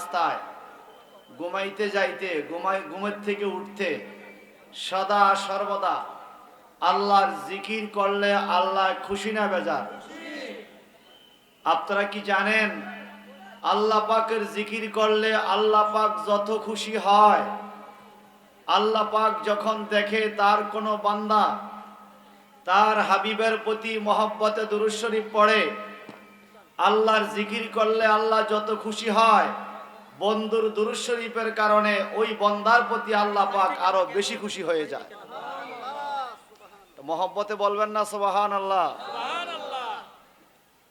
রাস্তায় ঘুমাইতে যাইতে ঘুমের থেকে উঠতে সদা সর্বদা আল্লাহর জিকির করলে আল্লাহ খুশি না বেজার? আপনারা কি জানেন আল্লাহ পাকের জিকির করলে আল্লাহ পাক যত খুশি হয়, আল্লাহ পাক যখন দেখে তার কোনো বান্দা তার হাবিবের প্রতি মহব্বতে দুরূদ শরীফ পড়ে, আল্লাহর জিকির করলে আল্লাহ যত খুশি হয়, বন্ধুর দুরূদ শরীফের কারণে ওই বান্দার প্রতি আল্লাহ পাক আরো বেশি খুশি হয়ে যায়। মহব্বতে বলবেন না সুবহানাল্লাহ?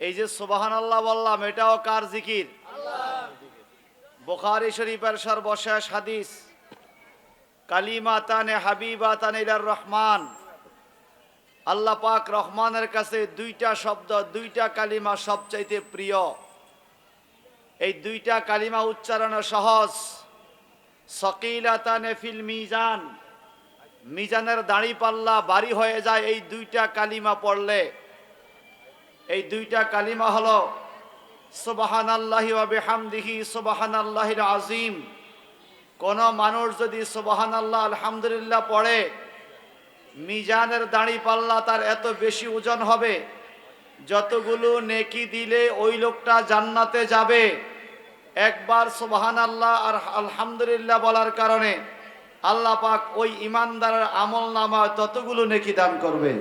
এই যে সুবহানাল্লাহ বললাম, এটাও কার জিকির? বুখারী শরীফের সর্বশেষ হাদিস, কালিমাতানে হাবিবাতানে ইলার রহমান। আল্লাহ পাক রহমানের কাছে দুইটা শব্দ, দুইটা কালিমা সবচাইতে প্রিয়। এই দুইটা কালিমা উচ্চারণ সহজ। সকিলাতানে ফিল মিজান, মিজানের দাড়ি পাল্লা ভারী হয়ে যায় এই দুইটা কালিমা পড়লে। এই দুইটা কালিমা হলো সুবহানাল্লাহি ওয়া বিহামদিহি সুবহানাল্লাহিল আযীম। কোন মানুষ যদি সুবহানাল্লাহ আলহামদুলিল্লাহ পড়ে, মিজানের দাড়ি পাল্লা তার এত বেশি ওজন হবে, যতগুলো নেকি দিলে ওই লোকটা জান্নাতে যাবে। একবার সুবহানাল্লাহ আর আলহামদুলিল্লাহ বলার কারণে আল্লাহ পাক ওই ইমানদারের আমল নামায় ততগুলো নেকি দান করবে।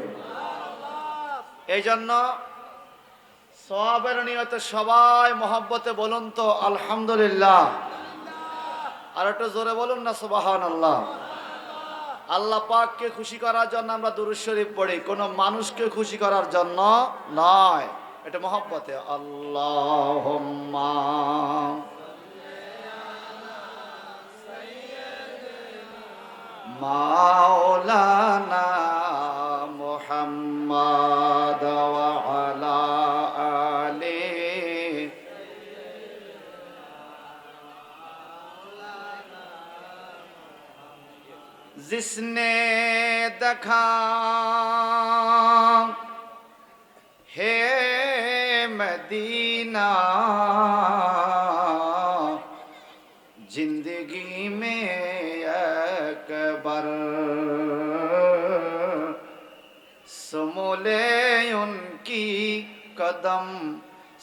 এই জন্য সওয়াবের নিয়তে সবাই মহব্বতে বলুন তো আলহামদুলিল্লাহ। আর একটু জোরে বলুন না সুবহানাল্লাহ। আল্লাহ পাককে খুশি করার জন্য আমরা দুরূদ শরীফ পড়ি, কোনো মানুষকে খুশি করার জন্য নয়। এটা মহব্বতে। আল্লাহুম্মা মাওলানা মুহাম্মাদ ওয়া আলা আলি जिसने देखा है मदीना जिंदगी में एक बार सुमूले उनकी कदम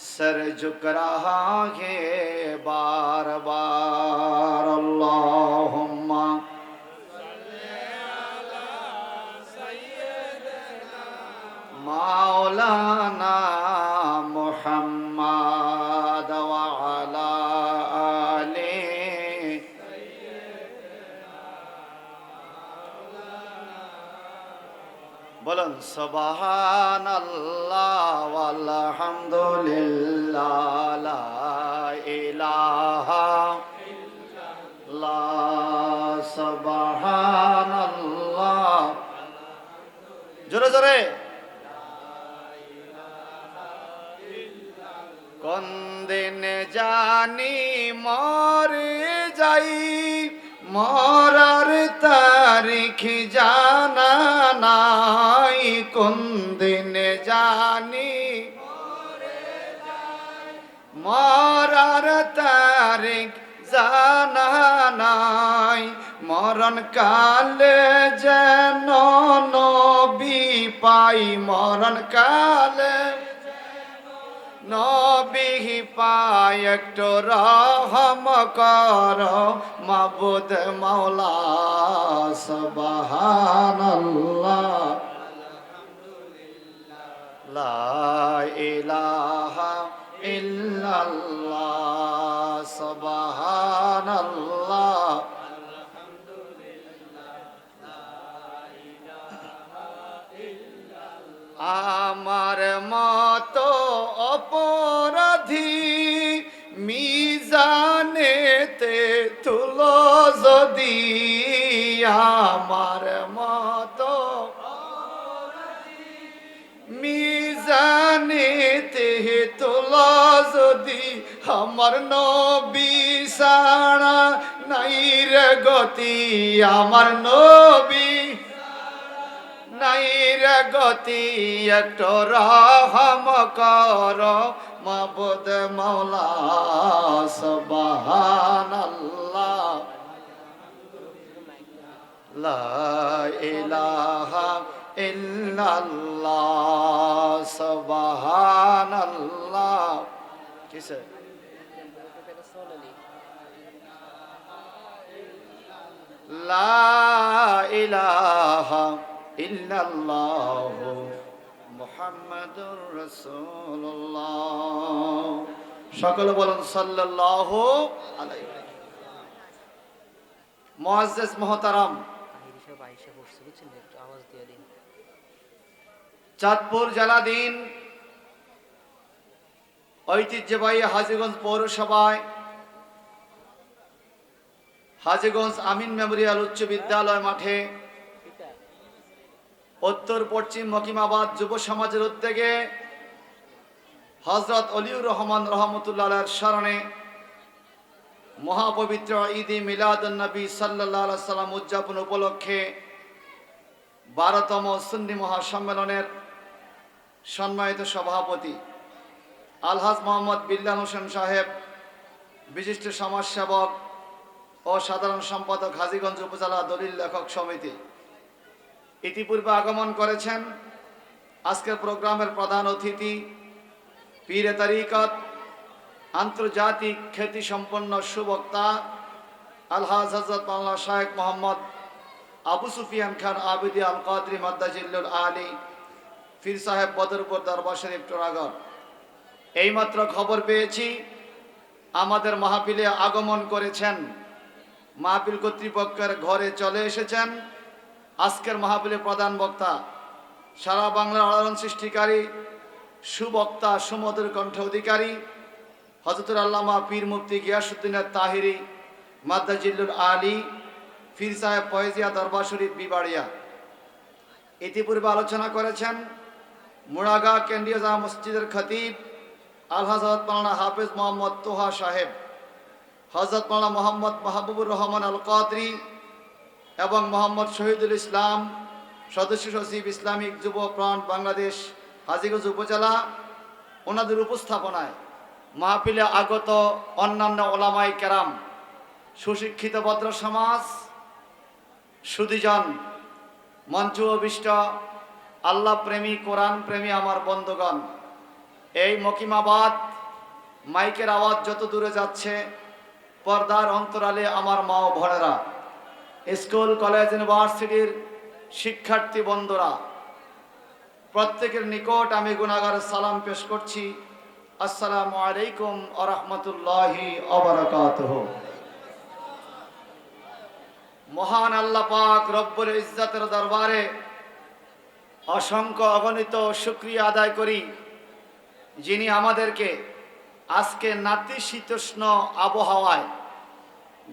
सर झुक रहा है बार बार। अल्लाहुम्मा মাওলানা মুহাম্মাদ ওয়া আলা আলি বলুন সুবহানাল্লাহ ওয়ালহামদুলিল্লাহ লা ইলাহা ইল্লাল্লাহ সুবহানাল্লাহ। জোরে জোরে। কোন দিন জানি মরে যাই, মরার তারিখ জানা নাই। কোন দিন জানি মরার তারিখ জানা নাই। মরণ কালে যেন নবী পাই, মরণ কালে নবী পায় একটু রহম কর মাবুদ মাওলা। সুবহানাল্লাহ লা ইলাহা ইল্লাল্লাহ সুবহানাল্লাহ। আমার মতো অপরাধী মিজানেতে তুলো যদি, আমার মতো মিজানেতে তুলো যদি, আমার নবী ছাড়া নাই রে গতি, আমার নবী নাই রে গতি। একটু রহম কর মাবুদ মাওলা। সুবহান লা ইলাহা ইল্লাল্লাহ সুবহানাল্লাহ কিসে লা ইলাহা ইল্লাল্লাহ মুহাম্মাদুর রাসূলুল্লাহ সকলে বলুন সাল্লাল্লাহু আলাইহি মুআজ্জাজ মুহতারাম চাঁদপুর জেলাধীন ঐতিহ্যবাহী হাজীগঞ্জ পৌরসভায় হাজীগঞ্জ আমিন মেমোরিয়াল উচ্চ বিদ্যালয় মাঠে উত্তর পশ্চিম মকিমাবাদ যুব সমাজের উদ্যোগে হযরত অলিউর রহমান রহমতুল্লাহ স্মরণে মহাপবিত্র ঈদ মিলাদুন নবী সাল্লাল্লাহু আলাইহি সাল্লাম উদযাপন উপলক্ষে 12তম সুন্নি মহাসম্মেলনের সম্মানিত সভাপতি আলহাজ মোহাম্মদ বিল্লাল হোসেন সাহেব, বিশিষ্ট সমাজসেবক ও সাধারণ সম্পাদক হাজীগঞ্জ উপজেলা দলিল লেখক সমিতি ইতিপূর্বে আগমন করেছেন। আজকের প্রোগ্রামের প্রধান অতিথি পীরে তরিকত আন্তর্জাতিক খ্যাতিসম্পন্ন সুবক্তা আলহাজ হযরত মাওলানা শায়েখ মোহাম্মদ আবু সুফিয়ান খান আবিদি আল কাদরি মাদ্দাজিল্লুল আলী পীর সাহেব বদরপুর দরবার শরীফ টোরাগড়। এইমাত্র খবর পেয়েছি আমাদের মাহফিলে আগমন করেছেন, মাহফিল কর্তৃপক্ষের ঘরে চলে এসেছেন আজকের মাহফিলের প্রধান বক্তা, সারা বাংলার আলোড়ন সৃষ্টিকারী সুবক্তা, সুমধুর কণ্ঠ অধিকারী হযরতুল আল্লামা পীর মুফতি গিয়াসউদ্দিন তাহিরি মাদ্দাজিল্লুল আলী পীর সাহেব ফয়েজিয়া দরবার শরীফ বিবাড়িয়া। ইতিপূর্বে আলোচনা করেছেন মুড়াগা কেন্দ্রীয় জামা মসজিদের খতিব আলহাজ হযরত মাওলানা হাফেজ মোহাম্মদ তোহা সাহেব, হযরত মাওলানা মোহাম্মদ মাহবুবুর রহমান আল কাদরি এবং মোহাম্মদ শহীদুল ইসলাম, সদস্য সচিব ইসলামিক যুব প্রাণ বাংলাদেশ হাজীগঞ্জ উপজেলা। ওনাদের উপস্থাপনায় মাহফিলে আগত অন্যান্য ওলামায়ে কেরাম, সুশিক্ষিত ভদ্র সমাজ, সুধীজন, মঞ্চ অভিষ্ট আল্লাহ প্রেমী, কোরআন প্রেমী আমার বন্ধুগণ, এই মকিমাবাদ মাইকের আওয়াজ যত দূরে যাচ্ছে, পর্দার অন্তরালে আমার মা ও বোনেরা, স্কুল কলেজ ইউনিভার্সিটির শিক্ষার্থী বন্ধুরা, প্রত্যেকের নিকট আমি গুনাহগার সালাম পেশ করছি। আসসালামু আলাইকুম ওয়া রাহমাতুল্লাহি ওয়া বারাকাতুহু। মহান আল্লাহ পাক রব্বুল ইজ্জতের দরবারে অসংখ্য অগণিত শুকরিয়া আদায় করি, যিনি আমাদেরকে আজকে নাতিশীতোষ্ণ আবহাওয়ায়,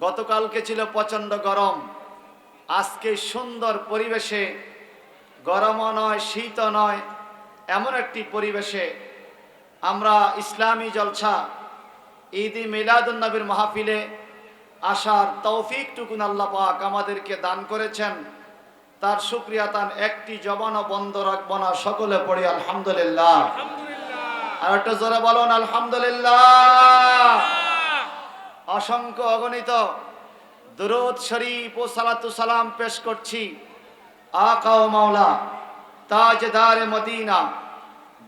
গতকালকে ছিল প্রচণ্ড গরম, আজকে সুন্দর পরিবেশে, গরমও নয় শীতও নয়, এমন একটি পরিবেশে আমরা ইসলামী জলসা ঈদ মিলাদুন নবীর মাহফিলে আসার তৌফিকটুকুন আল্লাহ পাক আমাদেরকে দান করেছেন। তার শুকরিয়া তান একটি জবানও বন্ধ রাখব না, সকলে পড়ি আলহামদুলিল্লাহ। আর একটু জোরে বলুন আলহামদুলিল্লাহ। অসংখ্য অগণিত দুরূদ শরীফ ও সালাতু সালাম পেশ করছি আকা ও মাওলা তাজদার মদিনা,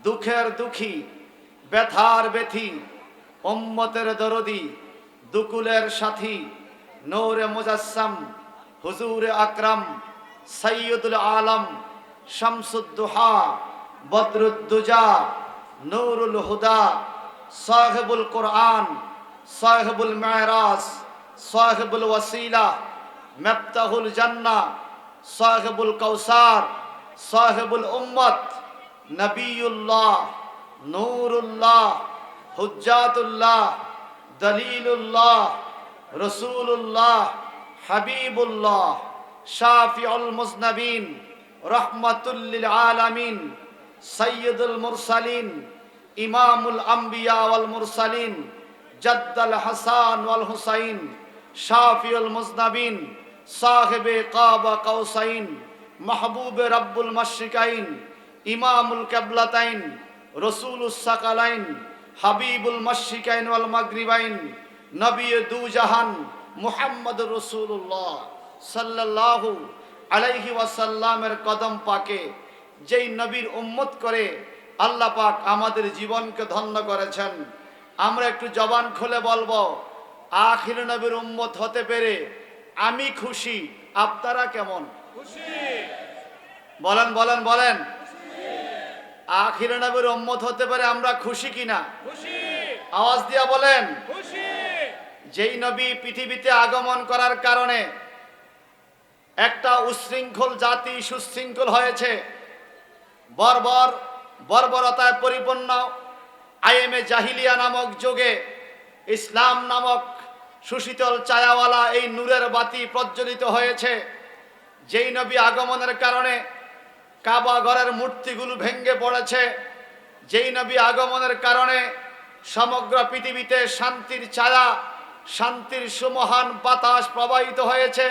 দুঃখের দুঃখী, ব্যথার ব্যথী, উম্মতের দরদি, দুকুলের সাথী, নূরে মুজাসসাম হুজুরে আকরাম সৈয়দুল আলম শামসুদ্দুহা বদরুদ্দুজা নূরুল হুদা সাহিবুল কুরআন সাহিবুল মেরাজ সাহিবুল ওয়াসিলা মিফতাহুল জান্নাহ সাহিবুল কাউসার সাহিবুল উম্মত নবিয়ুল্লাহ নূরুল্লাহ হুজ্জাতুল্লাহ দলিলুল্লাহ রসুলুল্লাহ হাবিবুল্লাহ শাফিউল মুজনবিন রহমাতুল লিল আলামিন সৈয়দুল মুরসালিন ইমামুল আম্বিয়া ওয়াল মুরসালিন জাদ্দাল হাসান ওয়াল হুসাইন শাফিউল মুজনবিন সাহিবে কাবা কাউসাইন মাহবুবে রব্বুল মাশরিকাইন ইমামুল কিবলাতাইন রসুলুস সাকালাইন হাবিবুল মাশরিকাইন ওয়াল মাগরিবাইন নবী দু জাহান মুহাম্মদুর রাসূলুল্লাহ সাল্লাল্লাহু আলাইহি ওয়াসাল্লামের কদম পাকে, যেই নবীর উম্মত করে আল্লাহ পাক আমাদের জীবনকে ধন্য করেছেন। আমরা একটু জবান খুলে বলবো, আখির নবীর উম্মত হতে পেরে আমি খুশি। আপনারা কেমন খুশি? বলেন বলেন বলেন। আখির নবীর উম্মত হতে পারে আমরা খুশি কিনা? খুশি। আওয়াজ দিয়া বলেন খুশি। যেই নবী পৃথিবীতে আগমন করার কারণে একটা উশৃঙ্খল জাতি সুশৃঙ্খল হয়েছে, বর্বরতায় পরিপূর্ণ আইএমএ জাহিলিয়া নামক যুগে ইসলাম নামক সুশীতল ছায়াওয়ালা এই নূরের বাতি প্রজ্বলিত হয়েছে। যেই নবী আগমনের কারণে কাবা ঘরের মূর্তিগুলো ভেঙে পড়েছে। যেই নবী আগমনের কারণে সমগ্র পৃথিবীতে শান্তির ছায়া, শান্তির সুমহান বাতাস প্রবাহিত হয়েছে।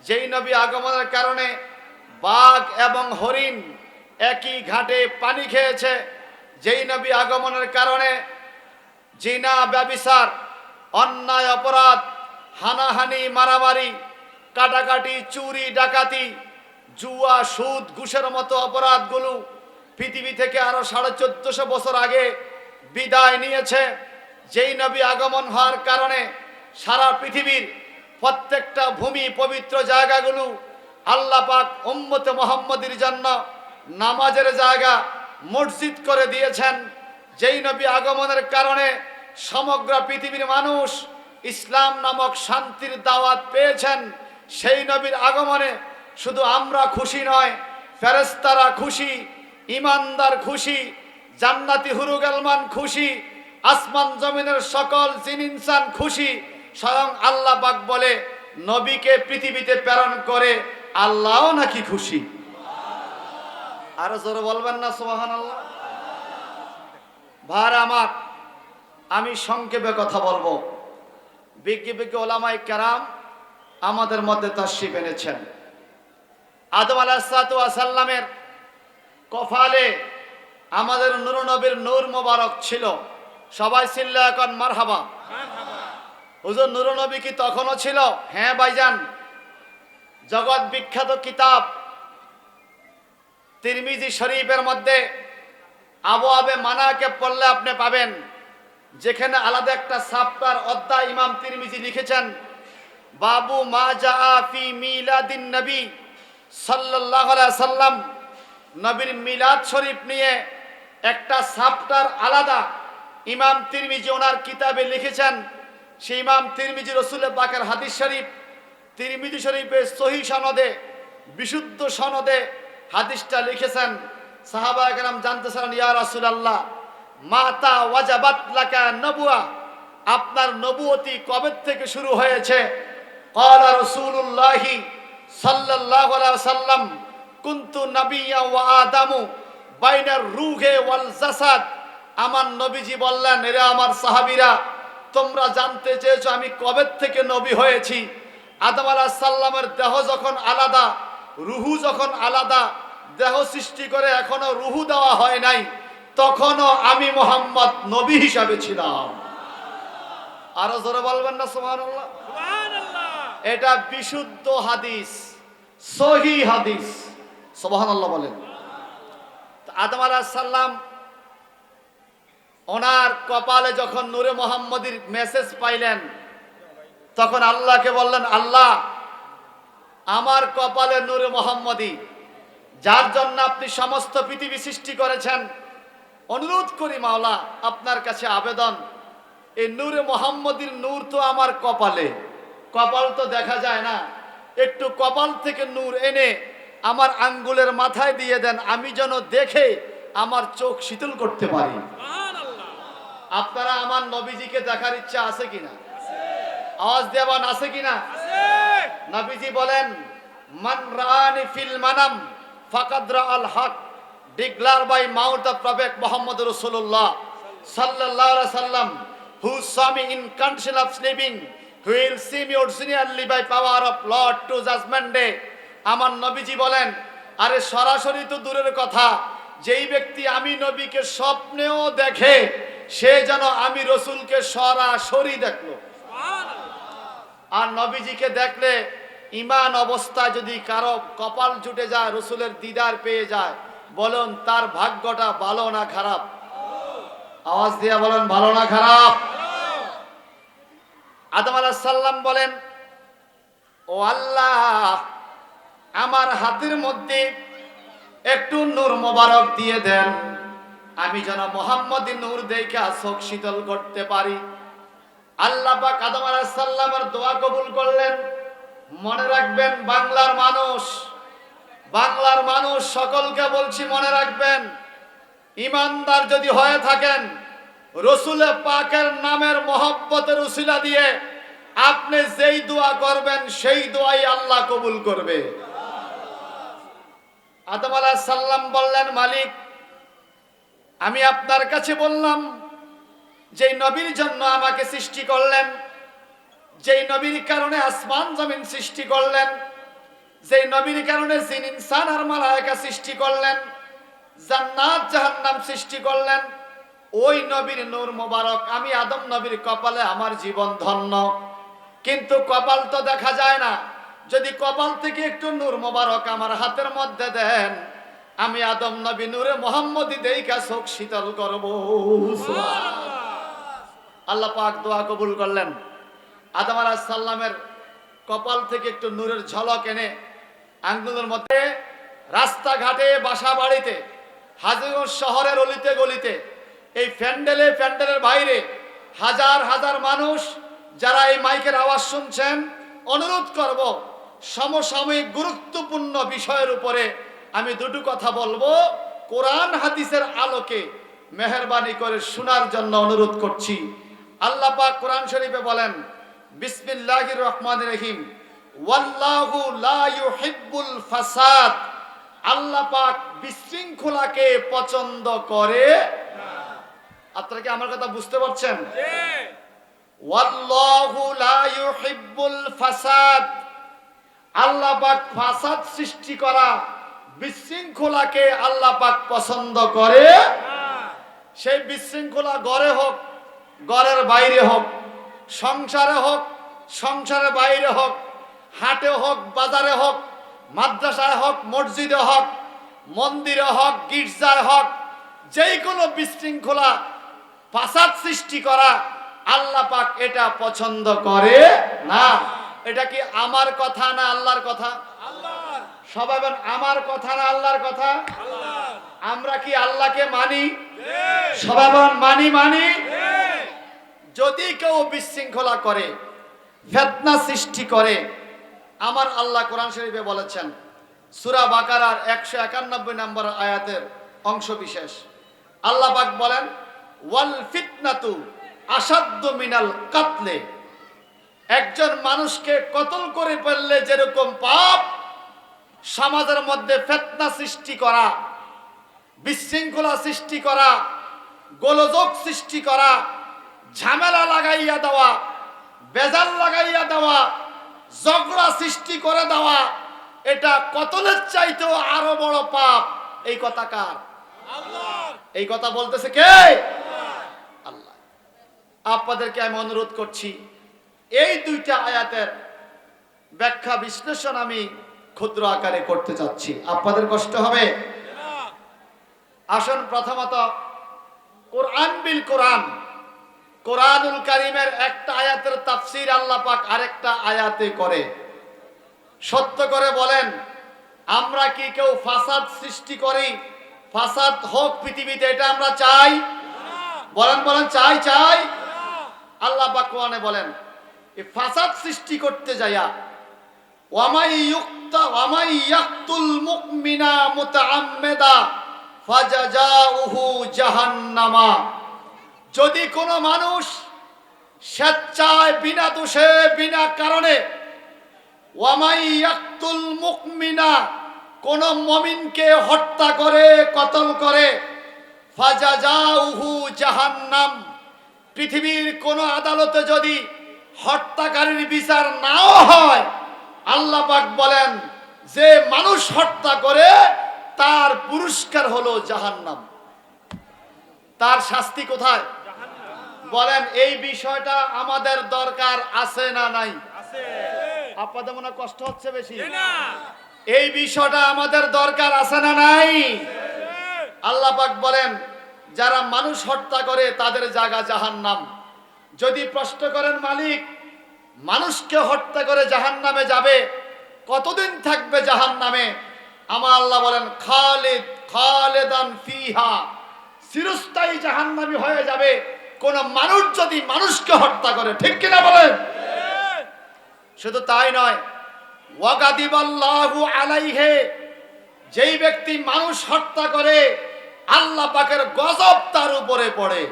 যেই নবী আগমনের কারণে বাঘ এবং হরিণ একই ঘাটে পানি খেয়েছে। যেই নবী আগমনের কারণে জিনা, ব্যভিচার, অন্যায়, অপরাধ, হানাহানি, মারামারি, কাটাকাটি, চুরি, ডাকাতি, জুয়া, সুদ, ঘুষের মতো অপরাধগুলো পৃথিবী থেকে আরো 1450 বছর আগে বিদায় নিয়েছে। যেই নবী আগমন হওয়ার কারণে সারা পৃথিবীর প্রত্যেকটা ভূমি পবিত্র জায়গাগুলো আল্লাহ পাক উম্মতে মুহাম্মদের জন্য নামাজের জায়গা, মসজিদ করে দিয়েছেন। যেই নবী আগমনের কারণে সমগ্র পৃথিবীর মানুষ ইসলাম নামক শান্তির দাওয়াত পেয়েছেন। সেই নবীর আগমনে শুধু আমরা খুশি নয়, ফেরেশতারা খুশি, ইমানদার খুশি, জান্নাতি হুরুগালমান খুশি, আসমান জমিনের সকল জিন ইনসান খুশি। স্বয়ং আল্লাহ পাক বলে, নবীকে পৃথিবীতে প্রেরণ করে আল্লাহও নাকি খুশি। আরো জোরে বলবেন না সুবহানাল্লাহ? ভাই আমার, আমি সংক্ষেপে কথা বলবো। বিজ্ঞ ওলামায়ে কেরাম আমাদের মধ্যে তাশরীফ এনেছেন। আদম আলাইহিস সালামের কপালে আমাদের নূর নবীর নূর মোবারক ছিল। সবাই চিল্লা এখন মারহাবা। হুজুর নূর নবী কি তখনও ছিল? হ্যাঁ ভাইজান। জগৎ বিখ্যাত কিতাব তিরমিজি শরীফের মধ্যে আবওয়াবে মানাকে পড়লে আপনি পাবেন, যেখানে আলাদা একটা চ্যাপ্টার অধ্যায় ইমাম তিরমিজি লিখেছেন, বাবু মা জাআ ফি মিলাদিন নবী সাল্লাল্লাহু আলাইহি সাল্লাম। নবীর মিলাদ শরীফ নিয়ে একটা চ্যাপ্টার আলাদা ইমাম তিরমিজি ওনার কিতাবে লিখেছেন। সেই ইমাম তিরমিজি রাসূলের পাকের হাদিস শরীফ তিরমিজি শরীফে সহিহ সনদে, বিশুদ্ধ সনদে হাদিসটা লিখেছেন। সাহাবায়ে কেরাম জানতেছেন, ইয়া রাসূলুল্লাহ মাতা ওয়াজাবাত লাকা নবুয়া, আপনার নবুয়তি কবে থেকে শুরু হয়েছে? ক্বালা রাসূলুল্লাহি সাল্লাল্লাহু আলাইহি ওয়াসাল্লাম কুনতু নাবিয়্যা ওয়া আদামু বাইনার রূহে ওয়াল জাসাদ। আমার নবীজি বললেন, এরা আমার সাহাবীরা, তোমরা জানতে চেয়েছো আমি কবে থেকে নবী হয়েছি। আদম আলাইহিস সালামের দেহ যখন আলাদা, রুহু যখন আলাদা, দেহ সৃষ্টি করে এখনো রুহু দেওয়া হয় নাই, তখনও আমি মুহাম্মদ নবী হিসাবে ছিলাম। আরো জোরে বলবেন না সুবহানাল্লাহ? সুবহানাল্লাহ। এটা বিশুদ্ধ হাদিস, সহিহ হাদিস। সুবহানাল্লাহ বলেন। আদম আলাইহিস সালাম ওনার কপালে যখন নূরে মুহাম্মদীর মেসেজ পাইলেন, তখন আল্লাহকে বললেন, আল্লাহ আমার কপালে নূরে মুহাম্মদী, যার জন্য আপনি সমস্ত পৃথিবী সৃষ্টি করেছেন, অনুরোধ করি মাওলা, আপনার কাছে আবেদন, এই নূরে মুহাম্মদীর নূর তো আমার কপালে, কপাল তো দেখা যায় না, একটু কপাল থেকে নূর এনে আমার আঙ্গুলের মাথায় দিয়ে দেন, আমি যেন দেখে আমার চোখ শীতল করতে পারি। আপনারা আমার নবীজিকে দেখার ইচ্ছা আছে কিনা? আওয়াজ দেওয়ান আছে কিনা? নবীজি বলেন, মান রাআনি ফিল মানাম ফাকাদ রাআল হক, declare by mouth of prophet Muhammad রাসূলুল্লাহ সাল্লাল্লাহু আলাইহি ওয়াসাল্লাম, who saw me in condition of sleeping, who will see me ordinarily by power of Lord to judgment day. আমার নবীজি বলেন, আরে সরাসরি তো দূরের কথা, যেই ব্যক্তি আমি নবীকে স্বপ্নেও দেখে, সে যেন আমি রসুলকে সরাসরি দেখলো। আর নবীজিকে দেখলে ইমান অবস্থায় যদি কারো কপাল জুটে যায়, রসুলের দিদার পেয়ে যায়, বলুন তার ভাগ্যটা ভালো না খারাপ? আওয়াজ দিয়ে বলেন ভালো না খারাপ? আদম আলাইহিস সালাম বলেন, ও আল্লাহ, আমার হাতের মধ্যে একটু নূর মোবারক দিয়ে দেন, আমি যেন মুহাম্মদী নূর দেখা চোখ শীতল করতে পারি। আল্লাহ পাক আদম আলাইহিস সালামের দোয়া কবুল করলেন। মনে রাখবেন বাংলার মানুষ সকলকে বলছি, মনে রাখবেন, ইমানদার যদি হয়ে থাকেন, রসুল পাকের নামের মহব্বতের উসিলা দিয়ে আপনি যেই দোয়া করবেন সেই দোয়াই আল্লাহ কবুল করবে। আদম আলাইহিস সালাম বললেন, মালিক, আমি আপনার কাছে বললাম, যেই নবীর জন্য আমাকে সৃষ্টি করলেন, যেই নবীর কারণে আসমান জমিন সৃষ্টি করলেন, যেই নবীর কারণে জিন ইনসান আর মালায়েকা সৃষ্টি করলেন, জান্নাত জাহান্নাম সৃষ্টি করলেন, ওই নবীর নূর মোবারক আমি আদম নবীর কপালে আমার জীবন ধন্য। কিন্তু কপাল তো দেখা যায় না, যদি কপাল থেকে একটু নূর মোবারক আমার হাতের মধ্যে দেন, আমি আদম নবী নূরে মুহাম্মদী দেইকা চোখ শীতল করব। আল্লাহ পাক দোয়া কবুল করলেন। আদম আলাইহিস সালামের কপাল থেকে একটু নূরের ঝলক এনে আঙ্গুলের মধ্যে রাস্তাঘাটে, বাসা বাড়িতে, হাজিগঞ্জ শহরের অলিতে গলিতে, এই প্যান্ডেলের বাইরে হাজার হাজার মানুষ যারা এই মাইকের আওয়াজ শুনছেন, অনুরোধ করব, সমসাময়িক গুরুত্বপূর্ণ বিষয়ের উপরে আমি দুটো কথা বলবো, কোরআন হাদিসের আলোকে মেহেরবানি করে শোনার জন্য অনুরোধ করছি। আল্লাহ পাক কোরআন শরীফে বলেন, বিসমিল্লাহির রহমানির রহিম, ওয়াল্লাহু লা ইউহিব্বুল ফাসাদ, আল্লাহ পাক বিশৃঙ্খলাকে পছন্দ করে না। আপনারা কি আমার কথা বুঝতে পারছেন? ওয়াল্লাহু লা ইউহিব্বুল ফাসাদ, আল্লাহ পাক ফাসাদ সৃষ্টি করা, বিশৃঙ্খলাকে আল্লাহ পাক পছন্দ করে না। সেই বিশৃঙ্খলা ঘরে হোক, ঘরের বাইরে হোক, সংসারে হোক, সংসারের বাইরে হোক, হাটে হোক, বাজারে হোক, মাদ্রাসায় হোক, মসজিদে হোক, মন্দিরে হোক, গির্জায় হোক, যেই কোনো বিশৃঙ্খলা, ফাসাদ সৃষ্টি করা আল্লাহ পাক এটা পছন্দ করে না। এটা কি আমার কথা না আল্লাহর কথা? আল্লাহর। সবাই বলেন, আমার কথা না আল্লাহর কথা? আল্লাহর। আমরা কি আল্লাহকে মানি? সবাই বলেন, মানি। যদি কেউ বিশৃঙ্খলা করে, ফিতনা সৃষ্টি করে, আমার আল্লাহ কোরআন শরীফে বলেছেন, সূরা বাকারার 191 নম্বর আয়াতের অংশ বিশেষ, আল্লাহ পাক বলেন, ওয়াল ফিতনাতু আসাদ্দু মিনাল কাতলে, একজন মানুষকে কতল করে ফেললে যেরকম পাপ, সমাজের মধ্যে ফিতনা সৃষ্টি করা, বিশৃঙ্খলা সৃষ্টি করা, গোলযোগ সৃষ্টি করা, ঝামেলা লাগাইয়া দেওয়া, বেজাল লাগাইয়া দেওয়া, ঝগড়া সৃষ্টি করে দেওয়া, এটা কতলের চাইতেও আরো বড় পাপ। এই কথা কার? আল্লাহর। এই কথা বলতেছে কে? আল্লাহ। আপনাদেরকে আমি অনুরোধ করছি, এই দুইটা আয়াতের ব্যাখ্যা বিশ্লেষণ আমি ক্ষুদ্র আকারে করতে চাচ্ছি, আপনাদের কষ্ট হবে? আসুন, প্রথমত কোরআন বিল কোরআন, কোরআনুল কারীমের একটা আয়াতের তাফসীর আল্লাহ পাক আরেকটা আয়াতে করে। সত্য করে বলেন, আমরা কি কেউ ফাসাদ সৃষ্টি করি? ফাসাদ হোক পৃথিবীতে, এটা আমরা চাই? বলেন, চাই। আল্লাহ পাক কোরআনে বলেন, এই ফাসাদ সৃষ্টি করতে যায়া, ওয়ামাই ইয়াকতুল মুমিনা মুতাআম্মিদা ফাজাজাউহু জাহান্নামা, যদি কোনো মানুষ স্বেচ্ছায়, বিনা দোষে, বিনা কারণে, ওয়ামাই ইয়াকতুল মুমিনা, কোন মুমিনকে হত্যা করে, কতল করে, ফাজাজাউহু জাহান্নাম, পৃথিবীর কোন আদালতে যদি হত্যাকারীর বিচার নাও হয়, আল্লাহ পাক বলেন, যে মানুষ হত্যা করে তার পুরস্কার হলো জাহান্নাম। তার শাস্তি কোথায়? বলেন, এই বিষয়টা আমাদের দরকার আছে না নাই? আপনাদের মনে হয় কষ্ট হচ্ছে বেশি? এই বিষয়টা আমাদের দরকার আছে না নাই? আল্লাহ পাক বলেন যারা মানুষ হত্যা করে তাদের জায়গা জাহান্নাম। যদি প্রশ্ন করেন মালিক মানুষকে হত্যা করে জাহান্নামে যাবে, কতদিন থাকবে জাহান্নামে? আমার আল্লাহ বলেন খালেদান ফিহা, চিরস্থায়ী জাহান্নামী হয়ে যাবে কোন মানুষ যদি মানুষকে হত্যা করে। ঠিক কিনা বলেন? শুধু তাই নয়, ওয়াগাদিবাল্লাহু আলাইহি, যেই ব্যক্তি মানুষ হত্যা করে আল্লাহ পাকের গজব তার উপরে পড়ে।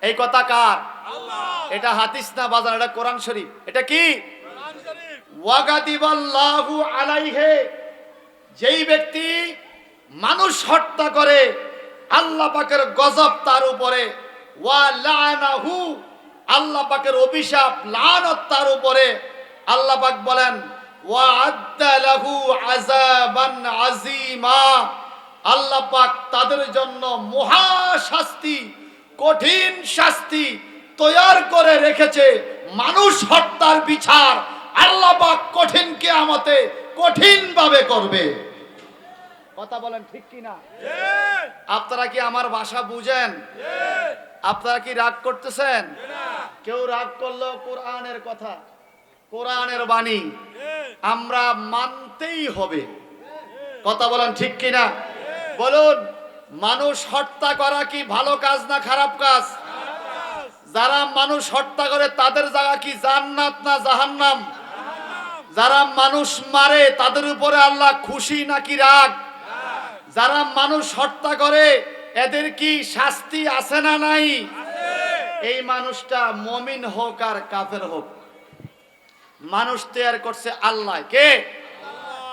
এই কথা কার? এটা হাদিস না বাজার, এটা কোরআন শরীফ। এটা কি? ওয়াগাদিবাল্লাহু আলাইহি, যেই ব্যক্তি মানুষ হত্যা করে আল্লাহ পাকের গজব তার উপরে। ওয়া লানাহু, আল্লাহ পাকের অভিশাপ লানত তার উপরে। আল্লাহ পাক বলেন ওয়া আদ্দা লাহু আযাবান আযীমা, আল্লাহ পাক তাদের জন্য মহা শাস্তি, কঠিন শাস্তি তৈয়ার করে রেখেছে। মানুষ হত্যার বিচার আল্লাহ পাক কঠিন কিয়ামতে কঠিন ভাবে করবে। কথা বলেন ঠিক কি না? আপনারা কি আমার ভাষা বুঝেন? আপনারা কি রাগ করতেছেন? কেউ রাগ করলো কোরআনের কথা, কোরআনের বাণী আমরা মানতেই হবে। কথা বলেন ঠিক কি না? বলুন, মানুষ হত্যা করা কি ভালো কাজ না খারাপ কাজ? যারা মানুষ হত্যা করে তাদের জায়গা কি জান্নাত না জাহান্নাম? যারা মানুষ মারে তাদের উপরে আল্লাহ খুশি নাকি রাগ? যারা মানুষ হত্যা করে এদের কি শাস্তি আছে না নাই? এই মানুষটা মুমিন হোক আর কাফের হোক, মানুষ তৈরি করছে আল্লাহ। কে?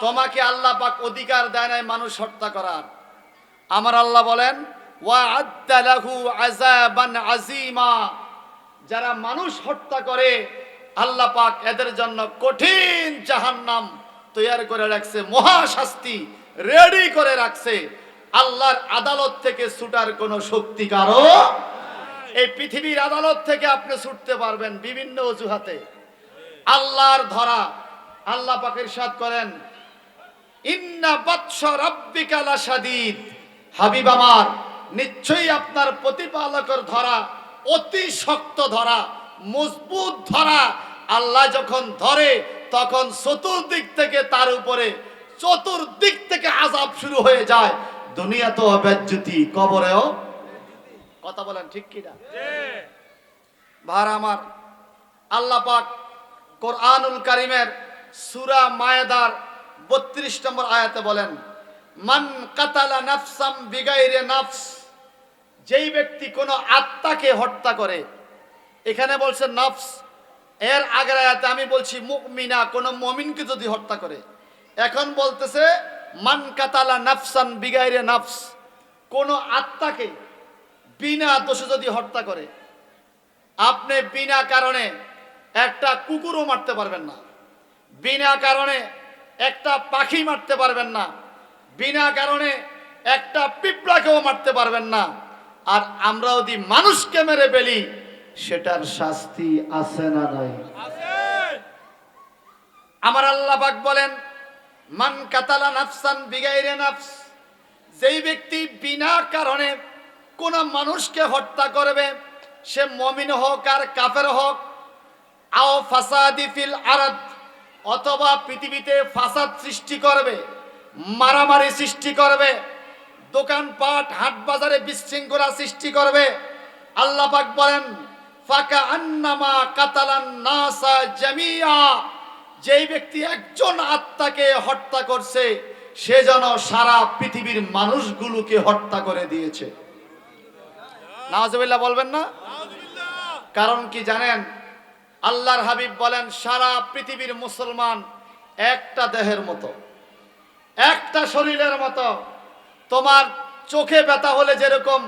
তোমাকে আল্লাহ পাক অধিকার দেয় নাই মানুষ হত্যা করার। আমার আল্লাহ বলেন ওয়া আদ্দা লাহু আযাবান আযীমা, যারা মানুষ হত্যা করে আল্লাহ পাক এদের জন্য কঠিন জাহান্নাম তৈরি করে রাখছে, মহা শাস্তি রেডি করে রাখছে। আল্লাহর আদালত থেকে ছুটার কোনো শক্তি কারো এই পৃথিবীর আদালত থেকে আপনি ছুটতে পারবেন বিভিন্ন অজুহাতে। আল্লাহর ধরা, আল্লাহ পাক ইরশাদ করেন ইন্না বাতশা রাব্বিকা লাশাদীদ, হাবিব আমার নিশ্চয়ই আপনার প্রতিপালকের ধরা অতি শক্ত ধরা, মজবুত ধরা। আল্লাহ যখন ধরে তখন চতুর্দিক থেকে তার উপরে, চতুর্দিক থেকে আযাব শুরু হয়ে যায়। দুনিয়াতেও বেজ্জতি, কবরেও। কথা বলেন ঠিক কি না? ভাইরা আমার, আল্লাহ পাক কোরআনুল কারীমের সূরা মায়েদার 32 নম্বর আয়াতে বলেন মান কাতালা নাফসাম বিগাইরে নাফস, যেই ব্যক্তি কোনো আত্মাকে হত্যা করে। এখানে বলছে নফস, এর আগের আয়াতে আমি বলছি মুমিনা, কোন মুমিনকে যদি হত্যা করে। এখন বলতেছে মান কাতালা নাফসান বিগাইরে নাফস, কোন আত্মাকে বিনা দোষে যদি হত্যা করে। আপনি বিনা কারণে একটা কুকুরও মারতে পারবেন না, বিনা কারণে একটা পাখি মারতে পারবেন না, বিনা কারণে একটা পিঁপড়াকেও মারতে পারবেন না। আর আমরা যদি মানুষকে মেরে ফেলি সেটার শাস্তি আছে না নাই? আমার আল্লাহ পাক বলেন মান কাতালা নাফসান বিগাইরে নাফস, যেই ব্যক্তি বিনা কারণে কোন মানুষকে হত্যা করবে, সে মুমিন হোক আর কাফের হোক, আও ফাসাদি ফিল আরদ, অথবা পৃথিবীতে ফাসাদ সৃষ্টি করবে, মারামারি সৃষ্টি করবে, দোকানপাট হাট বাজারে বিশৃঙ্খলা সৃষ্টি করবে। আল্লাহ পাক বলেন ফাকা আন্নামা কাতালান নাসা জামিয়া, যেই ব্যক্তি একজন আত্মাকে হত্যা করছে সে যেন সারা পৃথিবীর মানুষগুলোকে হত্যা করে দিয়েছে। নাউজুবিল্লাহ বলবেন না? কারণ কি জানেন? আল্লাহর হাবিব বলেন সারা পৃথিবীর মুসলমান একটা দেহের মতো, একটা শরীরের মতো। তোমার চোখে ব্যথা হলে যেরকম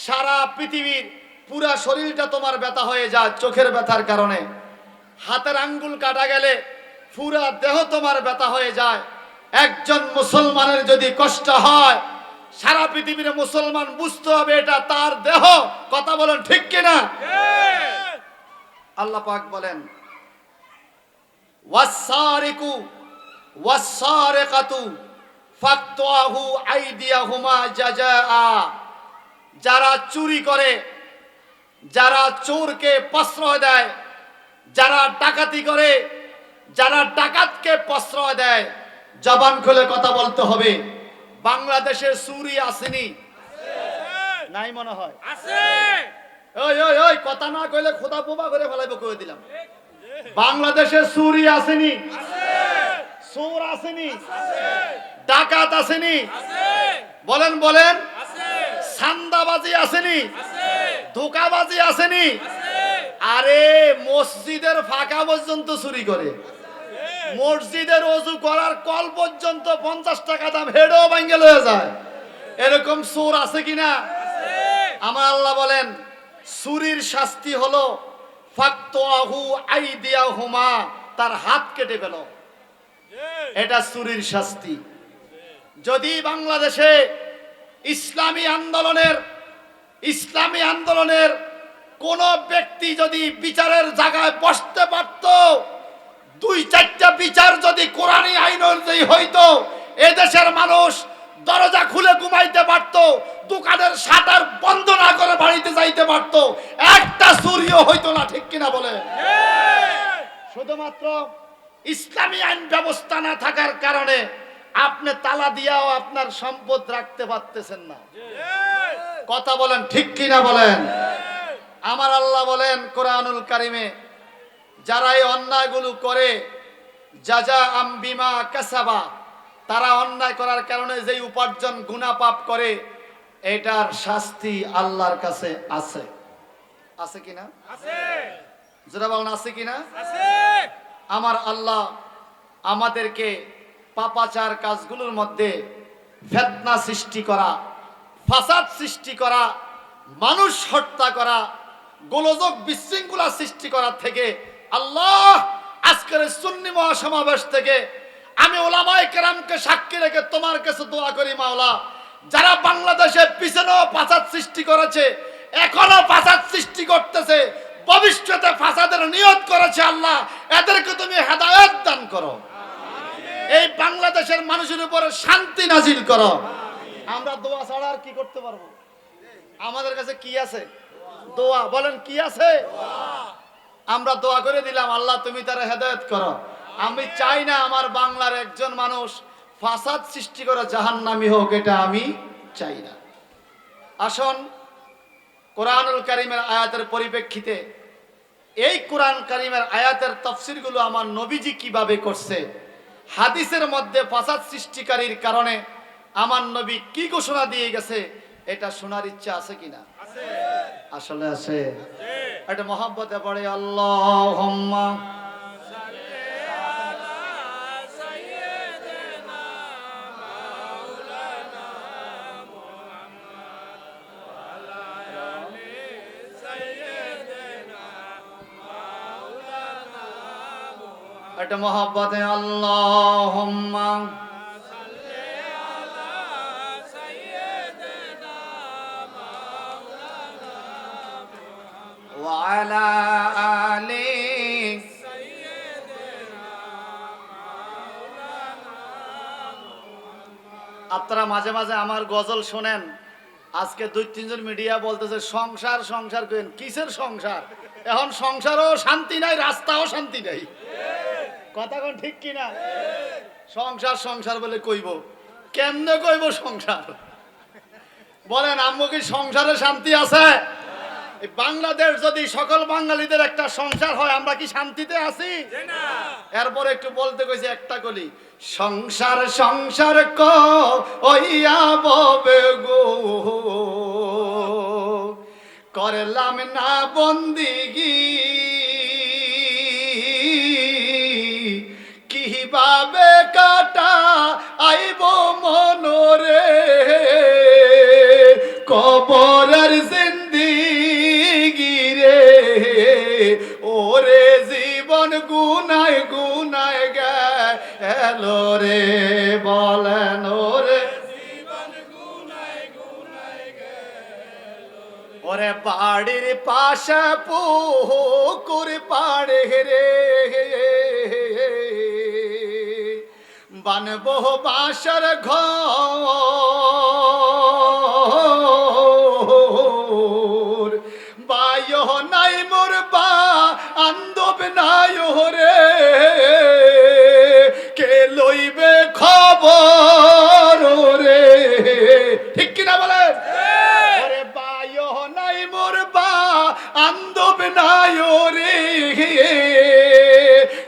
সারা পৃথিবীর পুরা শরীরটা তোমার ব্যথা হয়ে যায় চোখের ব্যথার কারণে, হাতের আঙ্গুল কাটা গেলে পুরা দেহ তোমার ব্যথা হয়ে যায়। একজন মুসলমানের যদি কষ্ট হয় সারা পৃথিবীর মুসলমান বুঝতে হবে এটা তার দেহ। কথা বলেন ঠিক কিনা? আল্লাহ পাক বলেন ওয়াসসারিকু ওয়াসসারিকাতু ফাকতুহু আইদিয়াহুমা জাযাআ, যারা চুরি করে, যারা চোরকে প্রশ্রয় দেয়, যারা ডাকাতি করে, যারা ডাকাতকে প্রশ্রয় দেয়, জবান খুলে কথা বলতে হবে। বাংলাদেশে চুরি আসেনি? নাই মনে হয় আছে। ওই ওই ওই কথা না কইলে খোদা বোবা করে ফেলাইব, কই দিলাম। বাংলাদেশে চুরি আসেনি? চোর আসেনি? ডাকাত আসেনি? বলেন বলেন। চাঁদাবাজি আসেনি? ধোঁকাবাজি আসেনি? আরে মসজিদের ফাঁকা পর্যন্ত চুরি করে, মসজিদের ওযু করার কল পর্যন্ত 50 টাকা দাম হেডও ভাঙ্গে লয়ে যায়। এরকম চোর আছে কিনা? আমার আল্লাহ বলেন চুরির শাস্তি হলো ফাকতুহু আইদিয়াহুমা, তার হাত কেটে ফেল, এটা চুরির শাস্তি। যদি বাংলাদেশে ইসলামী আন্দোলনের কোন ব্যক্তি যদি বিচারের জায়গায় বসতে পারত, 2-4টা বিচার যদি কোরআনী আইন অনুযায়ী হইতো, এদেশের মানুষ দরজা খুলে ঘুমাইতে পারত, দোকানের শাটার বন্ধ না করে বাড়িতে যাইতে পারত, একটা চুরিও হইতো না। ঠিক কিনা বলে? শুধুমাত্র ইসলামী আইন ব্যবস্থা না থাকার কারণে আপনি তালা দিয়াও আপনার সম্পদ রাখতে পারতেছেন না। কথা বলেন ঠিক কিনা বলেন। আমার আল্লাহ বলেন কোরআনুল কারিমে, যারা এই অন্যায়গুলো করে, জাযাআম বিমা কাসাবা, তারা অন্যায় করার কারণে যেই উপার্জন গুনাহ পাপ করে, এটার শাস্তি আল্লাহর কাছে আছে। আছে কিনা? আছে। যারা বলেন আছে কিনা? আছে। আমার আল্লাহ আমাদেরকে পাপাচার কাজগুলোর মধ্যে ফিতনা সৃষ্টি করা, ফাসাদ সৃষ্টি করা, মানুষ হত্যা করা, গোলযোগ বিশৃঙ্খলা সৃষ্টি করার থেকে আল্লাহ আজকের সুন্নি মহাসমাবেশ থেকে আমি ওলামায়ে কেরামকে সাক্ষী রেখে তোমার কাছে দোয়া করি, মাওলা, যারা বাংলাদেশে পিছনেও ফাসাদ সৃষ্টি করেছে, এখনো ফাসাদ সৃষ্টি করতেছে, ভবিষ্যতে ফাসাদের নিয়ত করেছে, আল্লাহ এদেরকে তুমি হেদায়েত দান করো, এই বাংলাদেশের মানুষের উপরে শান্তি নাজিল করো। আমরা দোয়া ছাড়া আর কি করতে পারবো? আমাদের কাছে কি আছে? দোয়া। বলেন কি আছে? আমরা দোয়া করে দিলাম, আল্লাহ তুমি তার হেদায়েত করো। আমি চাই না আমার বাংলার একজন মানুষ ফাসাদ সৃষ্টি করে জাহান্নামী হোক, এটা আমি চাই না। আসুন কোরআনুল কারীমের আয়াতের পরিপ্রেক্ষিতে এই কোরআন কারীমের আয়াতের তাফসীরগুলো আমার নবীজি কিভাবে করছে, হাদিসের মধ্যে ফাসাদ সৃষ্টিকারীর কারণে আমার নবী কি ঘোষণা দিয়ে গেছে, এটা শোনার ইচ্ছা আছে কিনা? আছে। আসলে আছে। এটা মহব্বতে পড়ে আল্লাহুম্মা সাল্লি আলা সাইয়্যিদিনা মাওলানা মুহাম্মদ ওয়া আলা আলি সাইয়্যিদিনা মাওলানা মুহাম্মদ। এটা মহব্বতে আল্লাহুম্মা وعلى آل سيدنا مولانا محمد। আপনারা মাঝে মাঝে আমার গজল শোনেন, আজকে 2-3 জন মিডিয়া বলতেছে সংসার সংসার করেন। কিসের সংসার? এখন সংসারও শান্তি নাই, রাস্তাও শান্তি নাই। কথা কোন ঠিক কিনা? সংসার সংসার বলে কইব, কেমনে কইব সংসার? বলেন আম্মু, কি সংসারে শান্তি আছে? বাংলাদেশ যদি সকল বাঙালিদের একটা সংসার হয়, আমরা কি শান্তিতে আছি? এরপর একটু বলতে কইছে একটা কলি, সংসার সংসার কইয়া ববে গো, করলাম না বন্দিগি, কিভাবে কাটা আইব মনরে, কবরের জিন্দিগি রে, ওরে জীবন গুনায় গুনায় গেল রে, বলেন ওরে জীবন গুনায় গুনায় গেল, ওরে বাড়ির পাশে পুকুর পাড়ে রে, বানবো বাসার ঘর বায়ো নাই মোর বা আন্দব নাই রে কে লইবে খবর রে ঠিক কিনা বলেন ওরে বায়ো নাই মোর বা আন্দব নাই রে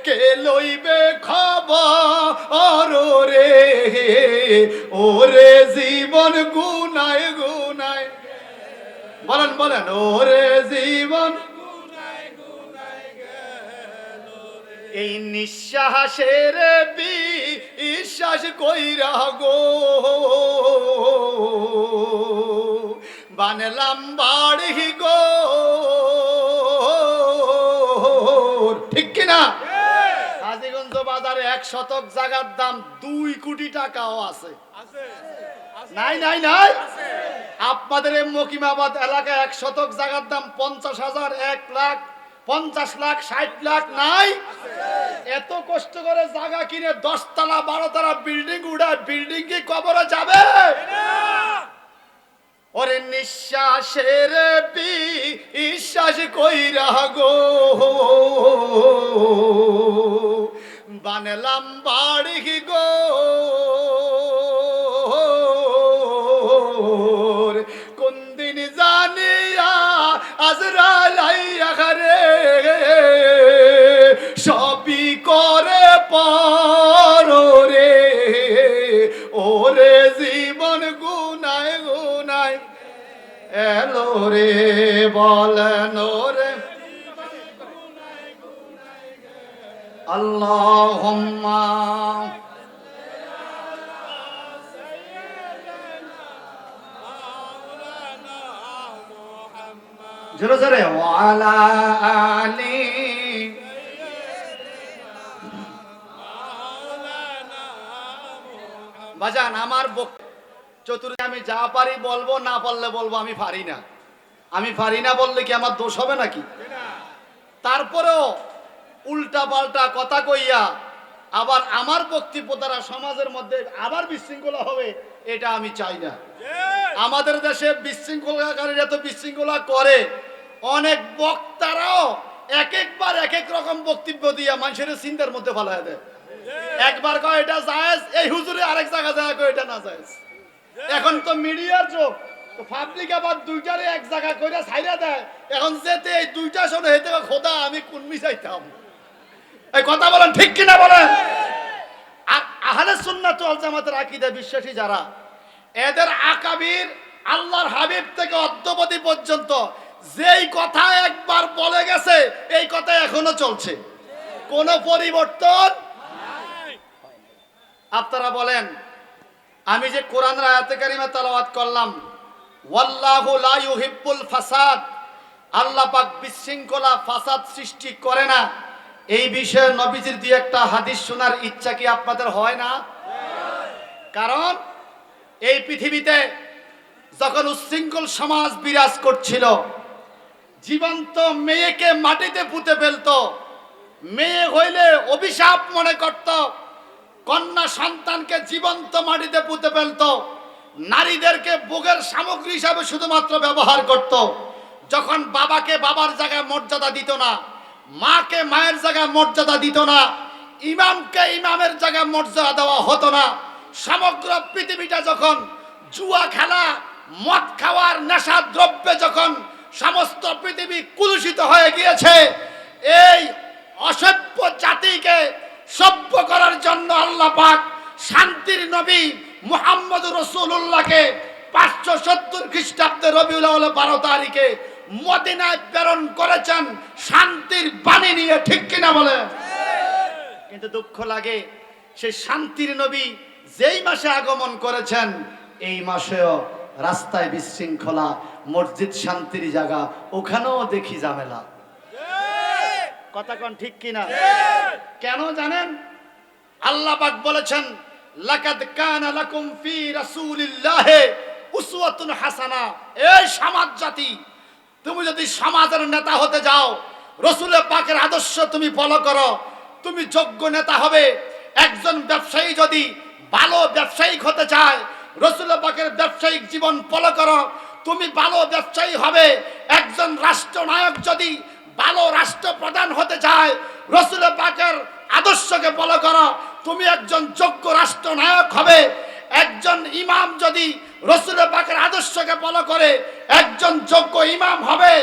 কে লইবে খবর রে ওরে জীবন গুনায় গুনায় বলেন বলেন ওরে জীবন এই নিঃশ্বাসের বিশ্বাস কইরা গো বানলাম বাড়ি গো ঠিক কিনা হাজীগঞ্জ বাজারে 1 শতক জায়গার দাম 2 কোটি টাকাও আছে নাই নাই নাই আপনাদের এই মকিমাবাদ এলাকায় 1 শতক জায়গার দাম 50,000 1 লাখ 50 লাখ 60 লাখ নাই এত কষ্ট করে জায়গা কিনে 10 তলা 12 তলা বিল্ডিং উড়ায় বিল্ডিং কি কবরে যাবে ওরে নিঃশ্বাসের বিশ্বাস কইরা গো বানলাম বাড়ি গো কোন দিন জানিয়া আজরাইল আইয়া রে সবই করে পর রে ওরে জীবন গুনায় গুনায় এলো রে বলেন ওরে আল্লাহুম্মা জোরে জোরে ওয়ালা আলি বাজান আমার চতুর্থ আমি যা পারি বলবো না পারলে বলবো আমি পারি না বললে কি আমার দোষ হবে নাকি তারপরেও উল্টা পাল্টা কথা কইয়া আবার আমার বক্তব্য দ্বারা সমাজের মধ্যে আবার বিশৃঙ্খলা হবে এটা আমি চাই না আমাদের দেশে বিশৃঙ্খলাকারীরা তো বিশৃঙ্খলা করে অনেক বক্তারাও এক একবার এক এক রকম বক্তব্য দিয়া মানুষের চিন্তার মধ্যে ফেলায় দেয় একবার কয় এটা জায়েজ এই হুজুরে আরেক জায়গা যায় কয় এটা না জায়েজ এখন তো মিডিয়ার যুগ তো পাবলিক আবার দুইটারে এক জায়গা কইরা ছাইরা দেয় এখন যেতে এই দুইটা শোনে হেতে খোদা আমি কোন মিশাইতাম এই কথা বলেন ঠিক কিনা বলেন আহলে সুন্নাত ওয়াল জামাতের আকীদা বিশ্বাসী যারা এদের আকাবির আল্লাহর হাবিব থেকে অদ্যবধি পর্যন্ত যেই কথা একবার বলে গেছে এই কথা এখনো চলছে কোনো পরিবর্তন নাই আপনারা বলেন আমি যে কোরআনের আয়াতে কারিমা তেলাওয়াত করলাম ওয়াল্লাহু লা ইউহিব্বুল ফাসাদ আল্লাহ পাক বিশৃঙ্খলা ফাসাদ সৃষ্টি করে না এই বিষয়ে নবীজির দিয়ে একটা হাদিস শোনার ইচ্ছা কি আপনাদের হয় না কারণ এই পৃথিবীতে যখন উচ্ছৃঙ্খল সমাজ বিরাজ করছিল জীবন্ত মেয়েকে মাটিতে পুঁতে ফেলতো মেয়ে হইলে অভিশাপ মনে করত কন্যা সন্তানকে জীবন্ত মাটিতে পুঁতে ফেলতো নারীদেরকে ভোগের সামগ্রী হিসাবে শুধুমাত্র ব্যবহার করত যখন বাবাকে বাবার জায়গায় মর্যাদা দিত না মাকে মায়ের জায়গায় মর্যাদা দিত না ইমামকে ইমামের জায়গায় মর্যাদা দেওয়া হতো না সমগ্র পৃথিবীটা যখন জুয়া খেলা মদ খাওয়ার নেশা দ্রব্যে যখন সমস্ত পৃথিবী কুলুষিত হয়ে গিয়েছে এই অসভ্য জাতিকে সভ্য করার জন্য আল্লাহ পাক শান্তির নবী মুহাম্মদুর রাসূলুল্লাহকে 570 খ্রিস্টাব্দে রবিউল আউয়াল 12 তারিখে মদিনায় প্রেরণ করেছেন শান্তির বাণী নিয়ে ঠিক কিনা বলে কিন্তু দুঃখ লাগে সেই শান্তির নবী যেই মাসে আগমন করেছেন এই মাসেও রাস্তায় বিশৃঙ্খলা মসজিদ শান্তির জায়গা ওখানেও দেখি ঝামেলা কথা কোন ঠিক কিনা কেন জানেন আল্লাহ পাক বলেছেন লাকাদ কানা লাকুম ফি রাসূলিল্লাহি উসওয়াতুন হাসানা এই সমাজ জাতি তুমি যদি সমাজের নেতা হতে যাও রাসূল পাকের আদর্শ তুমি ফলো করো তুমি যোগ্য নেতা হবে একজন ব্যবসায়ী যদি ভালো ব্যবসায়িক হতে চায়, রাসূল পাকের ব্যবসায়িক জীবন ফলো করো, তুমি ভালো ব্যবসায়ী হবে। একজন রাষ্ট্রনায়ক যদি ভালো রাষ্ট্রপ্রধান হতে চায়, রাসূল পাকের আদর্শকে ফলো করো, তুমি একজন যোগ্য রাষ্ট্রনায়ক হবে। একজন ইমাম যদি রাসূল পাকের আদর্শকে ফলো করে একজন যোগ্য ইমাম হবে।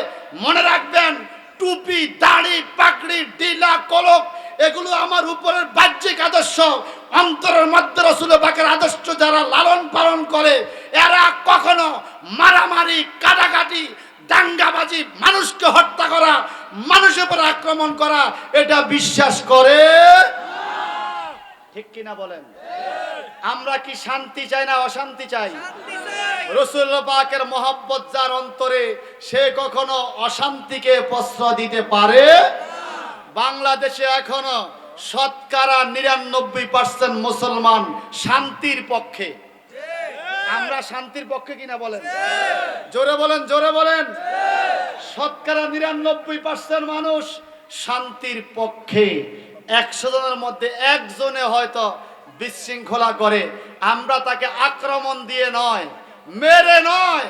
মনে রাখবেন, টুপি, দাড়ি, পাগড়ি, ডিলা, কলক এগুলো আমার উপরের বাহ্যিক আদর্শ, অন্তরের মধ্যে রাসূল পাকের আদর্শ যারা লালন পালন করে এরা কখনো মারামারি, কাটাকাটি, দাঙ্গাবাজি, মানুষকে হত্যা করা, মানুষের উপর আক্রমণ করা এটা বিশ্বাস করে। ঠিক কিনা বলেন? আমরা কি শান্তি চাই না অশান্তি চাই? রাসূল পাকের মহব্বত যার অন্তরে, সে কখনো অশান্তিকে প্রশ্রয় দিতে পারে। বাংলাদেশে এখনো শতকরা ৯৯% মুসলমান শান্তির পক্ষে। আমরা শান্তির পক্ষে কিনা বলেন? জোরে বলেন, জোরে বলেন। শতকরা ৯৯% মানুষ শান্তির পক্ষে। ১০০ জনের মধ্যে একজনে হয়তো বিশৃঙ্খলা করে। আমরা তাকে আক্রমণ দিয়ে নয়, মেরে নয়,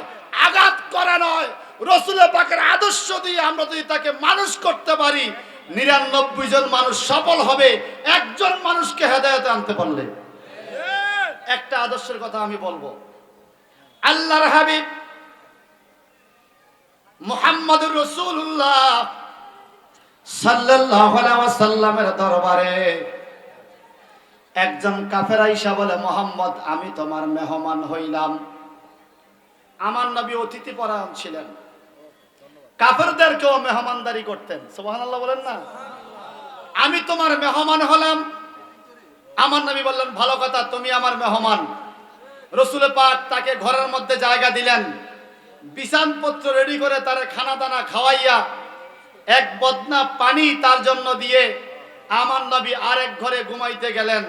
আঘাত করে নয়, রাসূল পাকের আদর্শ দিয়ে আমরা যদি তাকে মানুষ করতে পারি, ৯৯ জন মানুষ সফল হবে একজন মানুষকে হেদায়েতে আনতে পারলে। একটা আদর্শের কথা আমি বলবো। আল্লাহর হাবিব মুহাম্মদুর রাসূলুল্লাহ সাল্লাল্লাহু আলাইহি ওয়াসাল্লামের দরবারে একজন কাফের আইসা বলে, মুহাম্মদ আমি তোমার মেহমান হইলাম। আমার নবী অতিথি পরায়ণ ছিলেন, কাফেরদেরকেও মেহমানদারি করতেন। সুবহানাল্লাহ বলেন না? আমি তোমার মেহমান হলাম। আমার নবী বললেন, ভালো কথা, তুমি আমার মেহমান। রাসূল পাক তাকে ঘরের মধ্যে জায়গা দিলেন, বিছানপত্র রেডি করে তারে খানা দানা খাওয়াইয়া এক বদনা পানি তার জন্য দিয়ে আমার নবী আরেক ঘরে ঘুমাইতে গেলেন।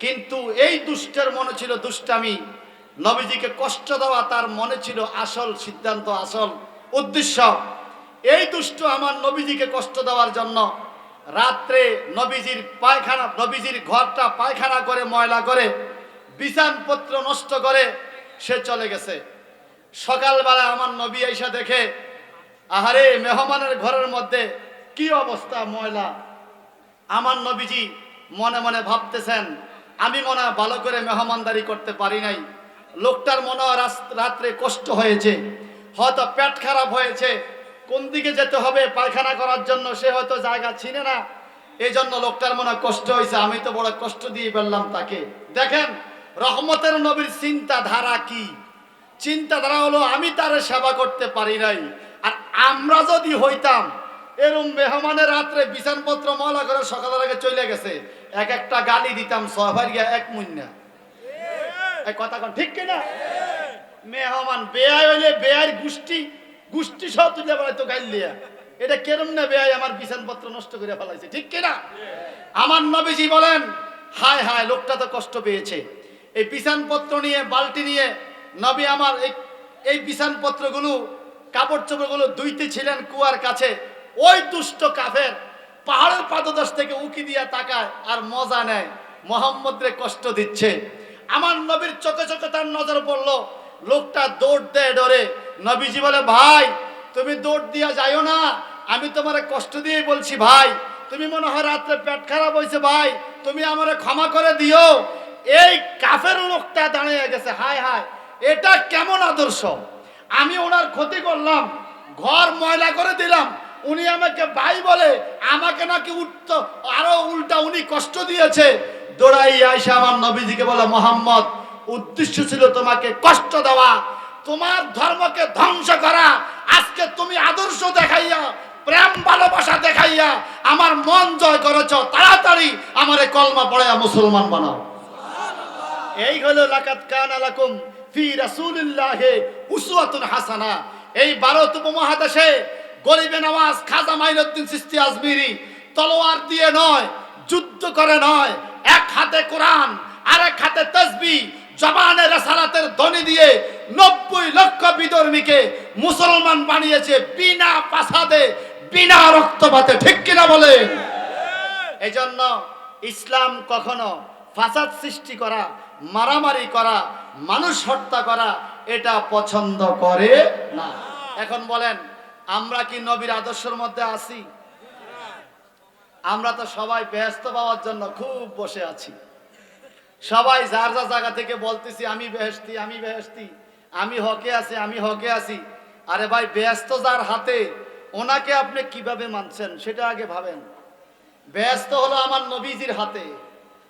কিন্তু এই দুষ্টের মনে ছিল দুষ্টামি, নবীজিকে কষ্ট দেওয়া তার মনে ছিল আসল সিদ্ধান্ত, আসল উদ্দেশ্য। এই দুষ্ট আমার নবীজিকে কষ্ট দেওয়ার জন্য রাত্রে নবীজির পায়খানা, নবীজির ঘরটা পায়খানা করে, ময়লা করে, বিছানপত্র নষ্ট করে সে চলে গেছে। সকালবেলা আমার নবী আইসা দেখে, আহারে মেহমানের ঘরের মধ্যে কি অবস্থা, ময়লা। আমার নবীজি মনে মনে ভাবতেছেন, আমি মনে হয় ভালো করে মেহমানদারি করতে পারি নাই। লোকটার মনে হয় রাত্রে কষ্ট হয়েছে, হয়তো পেট খারাপ হয়েছে, কোন দিকে যেতে হবে পায়খানা করার জন্য সে হয়তো জায়গা চিনে না, এই জন্য লোকটার মনে হয় কষ্ট হয়েছে, আমি তো বড় কষ্ট দিয়ে ফেললাম তাকে। দেখেন রহমতের নবীর চিন্তাধারা কি? চিন্তাধারা হলো আমি তার সেবা করতে পারি নাই। আর আমরা যদি হইতাম এরকম মেহমানের রাত্রে বিছানপত্র ময়লা করে সকালের আগে চলে গেছে, এক একটা গালি দিতাম, সবার গিয়া এক মুন্না। এই কথা কোন ঠিক কিনা? মেহমান বেয়াই হইলে বেয়ার গোষ্ঠী সব তুলে বেড়াইতো গাইল দিয়া, এটা কেরম না বেয়াই আমার বিছানপত্র নষ্ট করে ফেলাইছে, ঠিক কিনা? আমার নবীজি বলেন, হায় হায় লোকটা তো কষ্ট পেয়েছে। এই বিছানপত্র নিয়ে, বালতি নিয়ে নবী আমার এই বিছানপত্রগুলো, কাপড় চোপড়গুলো ধুইতে ছিলেন কুয়ার কাছে। ওই দুষ্ট কাফের পাহাড়ের পাদদেশ থেকে উকি দিয়া তাকায় আর মজা নেয়, মুহাম্মদরে কষ্ট দিচ্ছে। আমার নবীর চোখে চোখে তার নজর পড়লো, লোকটা দৌড় দেয় ডরে। নবীজি বলে, ভাই তুমি দৌড় দিয়া যাইও না, আমি তোমারে কষ্ট দিয়ে বলছি ভাই, তুমি মনে হয় রাত্রে পেট খারাপ হয়েছে ভাই, তুমি আমারে ক্ষমা করে দিও। এই কাফের লোকটা দাঁড়িয়ে গেছে, হায় হায় এটা কেমন আদর্শ! আমি ওনার ক্ষতি করলাম, ঘর ময়লা করে দিলাম, উনি আমাকে ভাই বলে, আমাকে নাকি আরো উল্টা উনি কষ্ট দিয়েছে। দৌড়াই আয়সা আমার নবীজিকে বলে, মুহাম্মদ উদ্দেশ্য ছিল তোমাকে কষ্ট দেওয়া, তোমার ধর্মকে ধ্বংস করা। আজকে তুমি আদর্শ দেখাইয়া, প্রেম ভালোবাসা দেখাইয়া আমার মন জয় করেছ, তাড়াতাড়ি আমারে কলমা পড়াইয়া মুসলমান বানাও। এই হলো লাকাত কানা লাকুম ফি রাসূলিল্লাহি উসওয়াতুন হাসানা। এই ভারত উপমহাদেশে গরিবে নওয়াজ খাজা মাইনুদ্দিন চিশতি আজমিরি তলোয়ার দিয়ে নয়, যুদ্ধ করে নয়, এক হাতে কোরআন আর এক হাতে তাসবিহ, জবানে রিসালাতের ধ্বনি দিয়ে ৯০ লক্ষ বিধর্মীকে মুসলমান বানিয়েছে, বিনা ফাসাদে, বিনা রক্তপাতে, ঠিক কিনা বলেন? এই জন্য ইসলাম কখনো ফাসাদ সৃষ্টি করা, মারামারি করা, মানুষ হত্যা করা এটা পছন্দ করে না। এখন বলেন, আমরা কি নবীর আদর্শের মধ্যে আছি? আমরা তো সবাই ব্যস্ত পাওয়ার জন্য খুব বসে আছি। সবাই যার যার জায়গা থেকে বলতেছি আমি বেহেশতি, আমি বেহেশতি, আমি হকে আছি, আমি হকে আছি। আরে ভাই, ব্যস্ত যার হাতে ওনাকে আপনি কিভাবে মানছেন সেটা আগে ভাবেন। ব্যস্ত হলো আমার নবীজির হাতে।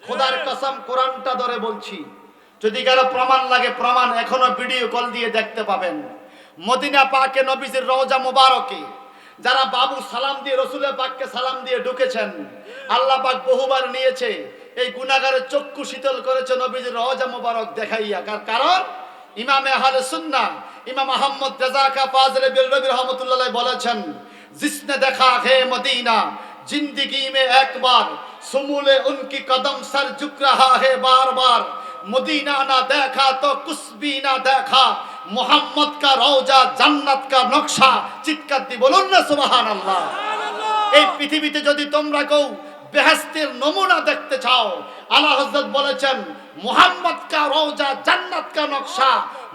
খোদার কসম, কোরআনটা ধরে বলছি, যদি কারো প্রমাণ লাগে প্রমাণ এখনো ভিডিও কল দিয়ে দেখতে পাবেন। মদিনা পাকে নবীজির রওজা মুবারকে যারা বাবু সালাম দিয়ে রসুলের পাককে সালাম দিয়ে ঢুকেছেন, আল্লাহ পাক বহুবার নিয়েছে। এই গুনাহগারের চক্ষু শীতল করেছে নবীজির রওজা মুবারক দেখাইয়া। কারণ ইমামে আহলে সুন্নাহ ইমাম আহমদ রাজা কা ফাজলে বেলরবি রহমাতুল্লাহ বলেছেন, जिसने देखा है मदीना जिंदगी में एक बार सुमूले उनकी कदम सर झुक रहा है बार बार मदीना ना देखा तो कुछ भी ना देखा मोहम्मद का रौजा जन्नत का नक्शा চিৎকার দিয়ে বলুন না সুবহানাল্লাহ। এই পৃথিবীতে যদি তোমরা কেউ বেহেশতের নমুনা দেখতে চাও, আলা হযরত বলেছেন মোহাম্মদ কা রওজা জান্নাত কা নকশা,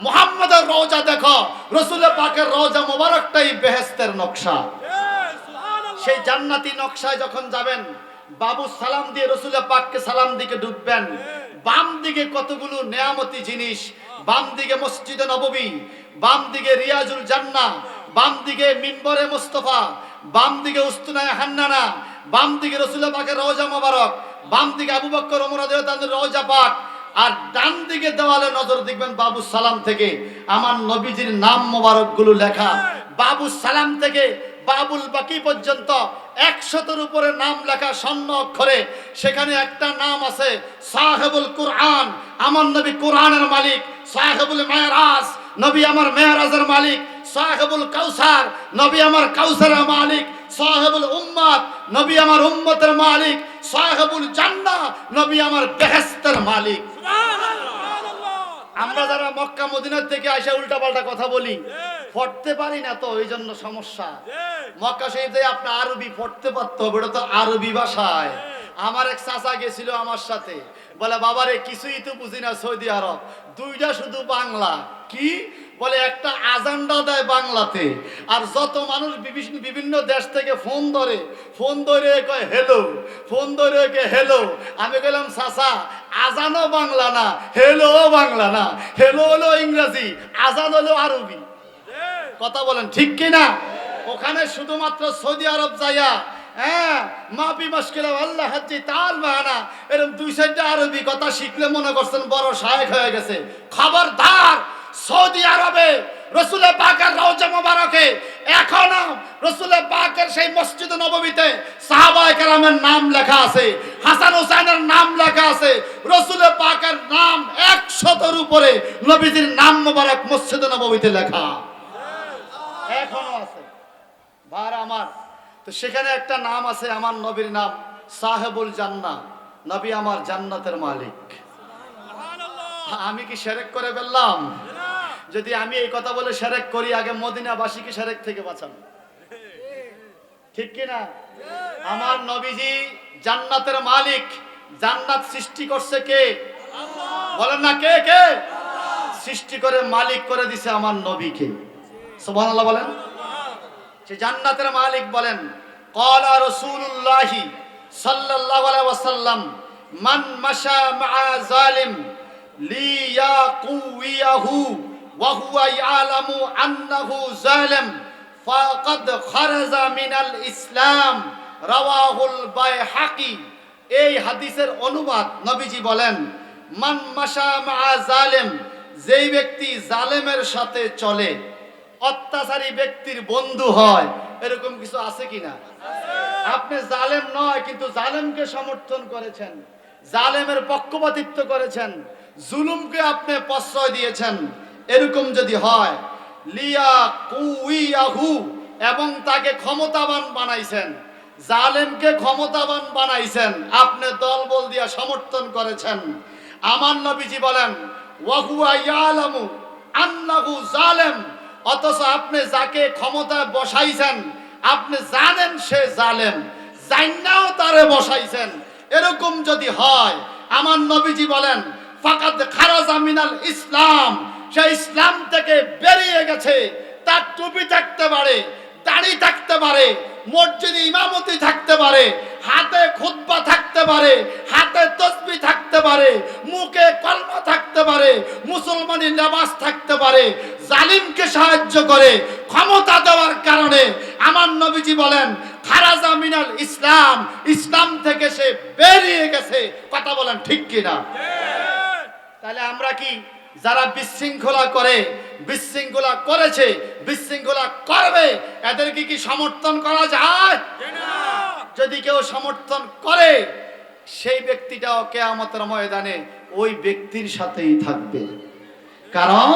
মোহাম্মদের রওজা দেখো, রাসূল পাকের রওজা মোবারকটাই বেহেশতের নকশা। সেই জান্নাতি নকশায় যখন যাবেন, বাবু সালাম দিয়ে রাসূল পাককে সালাম দিকে ঢুকবেন, বাম দিকে কতগুলো নেয়ামতি জিনিস, বাম দিকে মসজিদে নববী, বাম দিকে রিয়াজুল জান্নাহ, বাম দিকে মিম্বরে মুস্তাফা, বাম দিকে উস্তুনায়ে হান্নানা, বাম দিকে রাসূল পাকের রওজা মোবারক, বাম দিকে আবু বকর ওমর রাদিয়াল্লাহু তাআলার রওজা পাক, আর ডান দিকে দেওয়ালে নজর দেখবেন বাবু সালাম থেকে আমার নবীজির নাম মোবারক গুলো লেখা। বাবু সালাম থেকে বাবুল বাকি পর্যন্ত 100-এর উপরে নাম লেখা স্বর্ণ অক্ষরে। সেখানে একটা নাম আছে সাহেবুল কুরআন, আমার নবী কোরআনের মালিক। সাহেবুল মেরাজ, নবী আমার মেরাজের মালিক। সাহেবুল কাউসার, নবী আমার কাউসারের মালিক। সাহেবুল উম্মত, নবী আমার উম্মতের মালিক। সাহেবুল জান্নাহ, নবী আমার বেহেশতের মালিক। আমরা যারা মক্কা মদিনা থেকে আইসা উল্টাপাল্টা কথা বলি, পড়তে পারি না, তো এই জন্য সমস্যা। মক্কা শরীফে আপনি আরবি পড়তে পারতে হবে, এটা তো আরবি ভাষায়। আমার এক চাচা গেছিল আমার সাথে, বলে বাবারে কিছুই তো বুঝি না সৌদি আরব, দুইটা শুধু বাংলা। কি বলে? একটা আজানটা দেয় বাংলাতে, আর যত মানুষ বিভিন্ন দেশ থেকে ফোন ধরে কয় হেলো, ফোন ধরে কে হেলো। আমি বললাম চাচা, আজানও বাংলা না, হেলো বাংলা না, হেলো হলো ইংরেজি, আজান হলো আরবি। কথা বলেন ঠিক কিনা? ওখানে শুধুমাত্র সৌদি আরব যাইয়া মাপি মুশকিল আল্লাহ হাজ্জি তাল বাহানা এরকম 2-4টা আরবি কথা শিখলে মনে করছেন বড় শায়েখ হয়ে গেছে। খবরদার, সৌদি আরবে রাসূল পাকের রওজা মোবারকে এখনো রাসূল পাকের সেই মসজিদ নববীতে সাহাবায়ে কেরামের নাম লেখা আছে, হাসান হুসাইনের নাম লেখা আছে, রাসূল পাকের নাম 100-এর উপরে নবীজির নাম মোবারক মসজিদ নববীতে লেখা এখনো আছে। ভাই আমার, তো সেখানে একটা নাম আছে আমার নবীর নাম সাহেবুল জান্নাহ, নবী আমার জান্নাতের মালিক। আমি কি শিরক করে ফেললাম? যদি আমি এই কথা বলে শিরক করি, আগে মদিনাবাসীকে শিরক থেকে বাঁচাবো, ঠিক কি না? আমার নবীজি জান্নাতের মালিক। জান্নাত সৃষ্টি করছে কে? বলেন না কে? কে সৃষ্টি করে মালিক করে দিছে? আমার নবীকে। সুবহানাল্লাহ বলেন। সে জান্নাতের মালিক বলেন, ক্বালা রাসূলুল্লাহি সাল্লাল্লাহু আলাইহি ওয়াসাল্লাম মান মাশা মা জালিম লিয়াকুয়াহু ওয়া হুয়া ইয়ালামু আন্নাহু জালিম ফাকাদ খারাজা মিনাল ইসলাম, রাওয়াহুল বাইহাকি। এই হাদিসের অনুবাদ নবীজি বলেন, মান মাশা মা জালিম, যেই ব্যক্তি জালেমের সাথে চলে, অত্যাচারী ব্যক্তির বন্ধু হয়, এরকম কিছু আছে কিনা? আপনি জালেম নয়, কিন্তু জালেমকে সমর্থন করেছেন, জালেমের পক্ষপাতিত্ব করেছেন, জুলুমকে আপনি প্রশ্রয় দিয়েছেন, এরকম যদি হয়, লিয়াকুয়াহু, এবং তাকে ক্ষমতাবান বানাইছেন, জালেমকে ক্ষমতাবান বানাইছেন, আপনি দলবল দিয়া সমর্থন করেছেন। আমার নবীজি বলেন, ওয়া হুয়া ইয়ালামু আন্নাহু জালেম, অথচ আপনি যাকে ক্ষমতায় বসাইছেন আপনি জানেন সে জালেম, জান্নাও তারে বসাইছেন, এরকম যদি হয়, আমার নবীজি বলেন ফাকাদ খারাজা মিনাল ইসলাম, সে ইসলাম থেকে বেরিয়ে গেছে। তার টুপি থাকতে পারে, দাড়ি থাকতে পারে, মসজিদে ইমামতি থাকতে পারে, হাতে খুতবা থাকতে পারে, হাতে তসবিহ থাকতে পারে, মুখে কলমা থাকতে পারে, মুসলমানি নামাজ থাকতে পারে, জালিমকে সাহায্য করে ক্ষমতা দেওয়ার কারণে আমার নবীজি বলেন খারাজা মিনাল ইসলাম, ইসলাম থেকে সে বেরিয়ে গেছে। কথা বলেন ঠিক কিনা? তাহলে আমরা কি যারা বিশৃঙ্খলা করে, বিশৃঙ্খলা করেছে, বিশৃঙ্খলা করবে, এদেরকে কি সমর্থন করা যায়? যদি কেউ সমর্থন করে, সেই ব্যক্তিটাও কিয়ামতের ময়দানে ওই ব্যক্তির সাথেই থাকবে। কারণ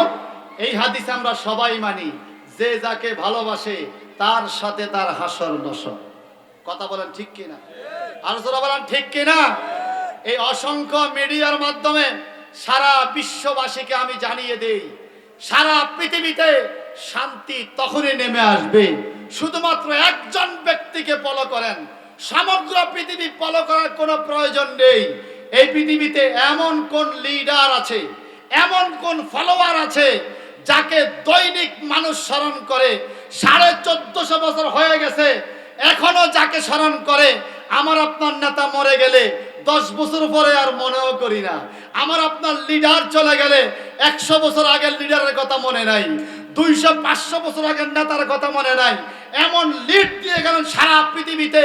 এই হাদিস আমরা সবাই মানি, যে যাকে ভালোবাসে তার সাথে তার হাসর নসর। কথা বলেন ঠিক কিনা? আর যারা বলেন ঠিক কিনা? এই অসংখ্য মিডিয়ার মাধ্যমে সারা বিশ্ববাসীকে আমি জানিয়ে দেই, সারা পৃথিবীতে শান্তি তখনই নেমে আসবে শুধুমাত্র একজন ব্যক্তিকে ফলো করেন। সমগ্র পৃথিবী ফলো করার কোনো প্রয়োজন নেই। এই পৃথিবীতে এমন কোন লিডার আছে, এমন কোন ফলোয়ার আছে যাকে দৈনিক মানুষ স্মরণ করে? 1450 বছর হয়ে গেছে, এখনো যাকে স্মরণ করে। আমার আপনার নেতা মরে গেলে 10 বছর পরে আর মনেও করি না। আমার আপনার লিডার চলে গেলে 100 বছর আগের লিডারের কথা মনে নাই, 200-500 বছর আগের নেতার কথা মনে নাই। এমন লিড দিয়ে গেলেন সারা পৃথিবীতে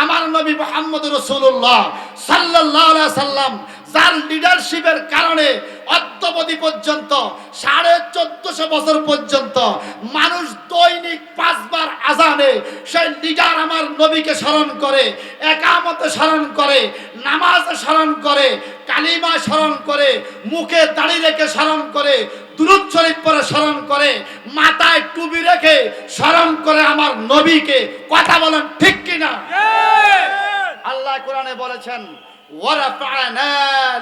আমার নবী মুহাম্মদ রাসূলুল্লাহ সাল্লাল্লাহু আলাইহি সাল্লাম, যার লিডারশিপের কারণে অদ্যাবধি পর্যন্ত 1450 বছর পর্যন্ত মানুষ দৈনিক 5 বার আযানে সেই লিডার আমার নবীকে স্মরণ করে, একামতে স্মরণ করে, নামাজে স্মরণ করে, কালিমা স্মরণ করে, মুখে দাড়ি রেখে স্মরণ করে, দুরূদ শরীফ পড়ে স্মরণ করে, মাথায় টুপি রেখে স্মরণ করে আমার নবীকে। কথা বলেন ঠিক কিনা? আল্লাহ কোরআনে বলেছেন ওয়ারাফা'না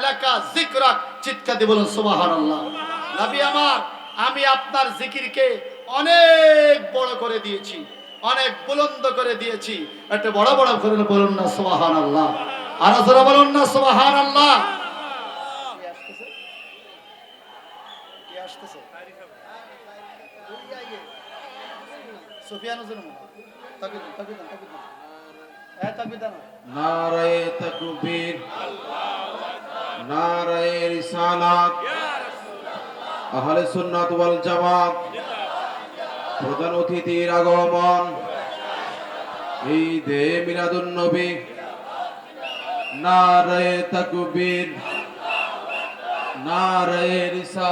লাকা যিকরাক, চিৎকার দিয়ে বলুন সুবহানাল্লাহ। নবী আমার, আমি আপনার জিকিরকে অনেক বড় করে দিয়েছি, অনেক বুলন্দ করে দিয়েছি। একটু বড় বড় করে বলুন না সুবহানাল্লাহ। আর জোরে বলুন না সুবহানাল্লাহ। কি আসতেছে? সুফিয়ানুজ তাকবীর তাকবীর তাকবীর তাকবীর। নারায়ে তাকবীর, নারায়ে রিসালাত, আহলে সুন্নাত ওয়াল জামাত, প্রধান অতিথির আগমন, ঈদে মিলাদুন নবী, নারায়ে তাকবীর, নারায়ে রিসালাত।